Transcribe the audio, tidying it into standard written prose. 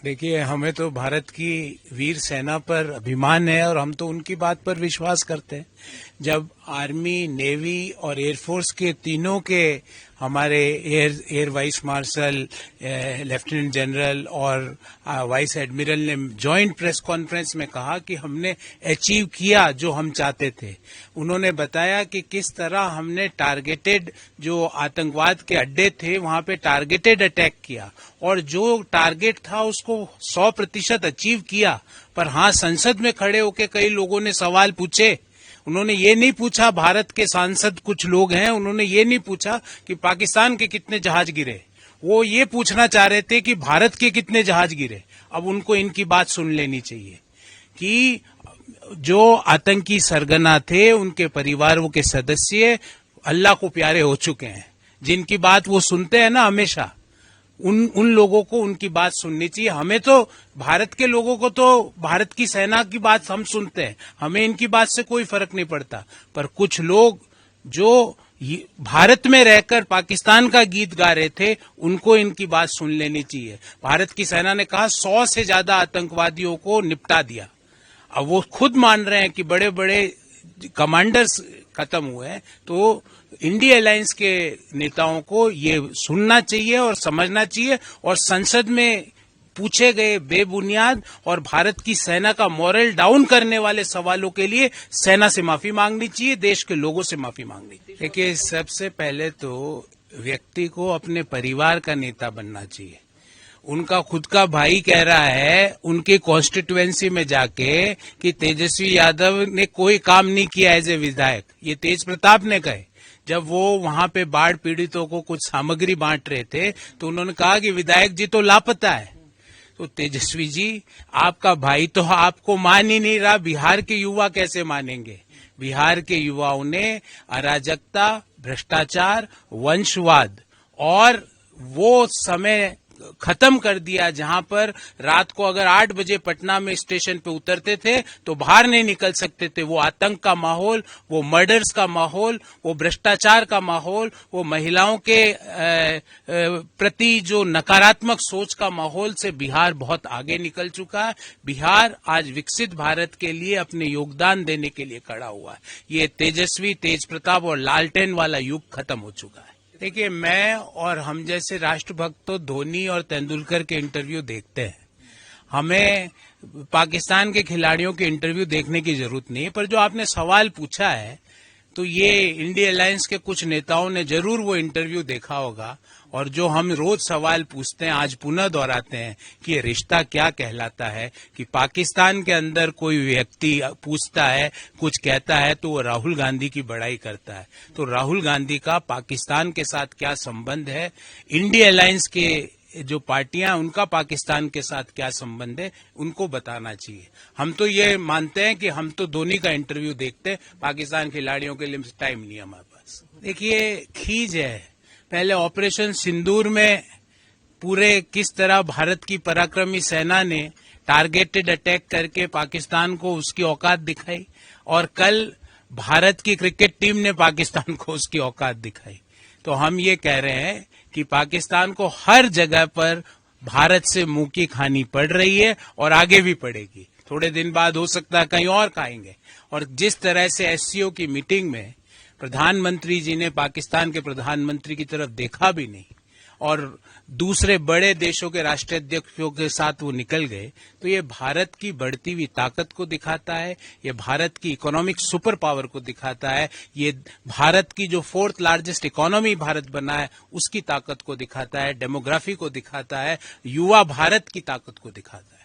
देखिए, हमें तो भारत की वीर सेना पर अभिमान है और हम तो उनकी बात पर विश्वास करते हैं। जब आर्मी, नेवी और एयरफोर्स के तीनों के हमारे air vice marshal, lieutenant general और वाइस एडमिरल ने जॉइंट प्रेस कॉन्फ्रेंस में कहा कि हमने अचीव किया जो हम चाहते थे। उन्होंने बताया कि किस तरह हमने टारगेटेड जो आतंकवाद के अड्डे थे वहां पे टारगेटेड अटैक किया और जो टारगेट था उसको 100% अचीव किया। पर हाँ, संसद में खड़े होकर कई लोगों ने सवाल पूछे। उन्होंने ये नहीं पूछा, भारत के सांसद कुछ लोग हैं, उन्होंने ये नहीं पूछा कि पाकिस्तान के कितने जहाज गिरे। वो ये पूछना चाह रहे थे कि भारत के कितने जहाज गिरे। अब उनको इनकी बात सुन लेनी चाहिए कि जो आतंकी सरगना थे उनके परिवारों के सदस्य अल्लाह को प्यारे हो चुके हैं। जिनकी बात वो सुनते हैं ना हमेशा, उन लोगों को उनकी बात सुननी चाहिए। हमें तो भारत के लोगों को तो भारत की सेना की बात हम सुनते हैं, हमें इनकी बात से कोई फर्क नहीं पड़ता। पर कुछ लोग जो भारत में रहकर पाकिस्तान का गीत गा रहे थे, उनको इनकी बात सुन लेनी चाहिए। भारत की सेना ने कहा 100 से ज्यादा आतंकवादियों को निपटा दिया। अब वो खुद मान रहे हैं कि बड़े बड़े कमांडर्स खत्म हुए हैं। तो इंडिया अलायंस के नेताओं को ये सुनना चाहिए और समझना चाहिए और संसद में पूछे गए बेबुनियाद और भारत की सेना का मोरल डाउन करने वाले सवालों के लिए सेना से माफी मांगनी चाहिए, देश के लोगों से माफी मांगनी चाहिए। देखिए, सबसे पहले तो व्यक्ति को अपने परिवार का नेता बनना चाहिए। उनका खुद का भाई कह रहा है उनकी कॉन्स्टिट्यूएंसी में जाके कि तेजस्वी यादव ने कोई काम नहीं किया एज ए विधायक। ये तेज प्रताप ने कहे। जब वो वहां पे बाढ़ पीड़ितों को कुछ सामग्री बांट रहे थे तो उन्होंने कहा कि विधायक जी तो लापता है। तो तेजस्वी जी, आपका भाई तो आपको मान ही नहीं रहा, बिहार के युवा कैसे मानेंगे? बिहार के युवाओं ने अराजकता, भ्रष्टाचार, वंशवाद और वो समय खत्म कर दिया जहां पर रात को अगर 8 बजे पटना में स्टेशन पे उतरते थे तो बाहर नहीं निकल सकते थे। वो आतंक का माहौल, वो मर्डर्स का माहौल, वो भ्रष्टाचार का माहौल, वो महिलाओं के प्रति जो नकारात्मक सोच का माहौल से बिहार बहुत आगे निकल चुका है। बिहार आज विकसित भारत के लिए अपने योगदान देने के लिए खड़ा हुआ है। ये तेजस्वी, तेज प्रताप और लालटेन वाला युग खत्म हो चुका है। देखिए, मैं और हम जैसे राष्ट्रभक्त तो धोनी और तेंदुलकर के इंटरव्यू देखते हैं। हमें पाकिस्तान के खिलाड़ियों के इंटरव्यू देखने की जरूरत नहीं है। पर जो आपने सवाल पूछा है, तो ये इंडिया अलायंस के कुछ नेताओं ने जरूर वो इंटरव्यू देखा होगा। और जो हम रोज सवाल पूछते हैं, आज पुनः दोहराते हैं कि ये रिश्ता क्या कहलाता है। कि पाकिस्तान के अंदर कोई व्यक्ति पूछता है, कुछ कहता है, तो वो राहुल गांधी की बड़ाई करता है। तो राहुल गांधी का पाकिस्तान के साथ क्या संबंध है, इंडिया अलायंस के जो पार्टियां, उनका पाकिस्तान के साथ क्या संबंध है, उनको बताना चाहिए। हम तो ये मानते हैं कि हम तो धोनी का इंटरव्यू देखते हैं, पाकिस्तान खिलाड़ियों के लिए टाइम नहीं है हमारे पास। देखिए, खींच है। पहले ऑपरेशन सिंदूर में पूरे किस तरह भारत की पराक्रमी सेना ने टारगेटेड अटैक करके पाकिस्तान को उसकी औकात दिखाई, और कल भारत की क्रिकेट टीम ने पाकिस्तान को उसकी औकात दिखाई। तो हम ये कह रहे हैं कि पाकिस्तान को हर जगह पर भारत से मुंह की खानी पड़ रही है और आगे भी पड़ेगी। थोड़े दिन बाद हो सकता है कहीं और खाएंगे। और जिस तरह से एससीओ की मीटिंग में प्रधानमंत्री जी ने पाकिस्तान के प्रधानमंत्री की तरफ देखा भी नहीं और दूसरे बड़े देशों के राष्ट्राध्यक्षों के साथ वो निकल गए, तो ये भारत की बढ़ती हुई ताकत को दिखाता है, ये भारत की इकोनॉमिक सुपर पावर को दिखाता है, ये भारत की जो 4th लार्जेस्ट इकोनॉमी भारत बना है उसकी ताकत को दिखाता है, डेमोग्राफी को दिखाता है, युवा भारत की ताकत को दिखाता है।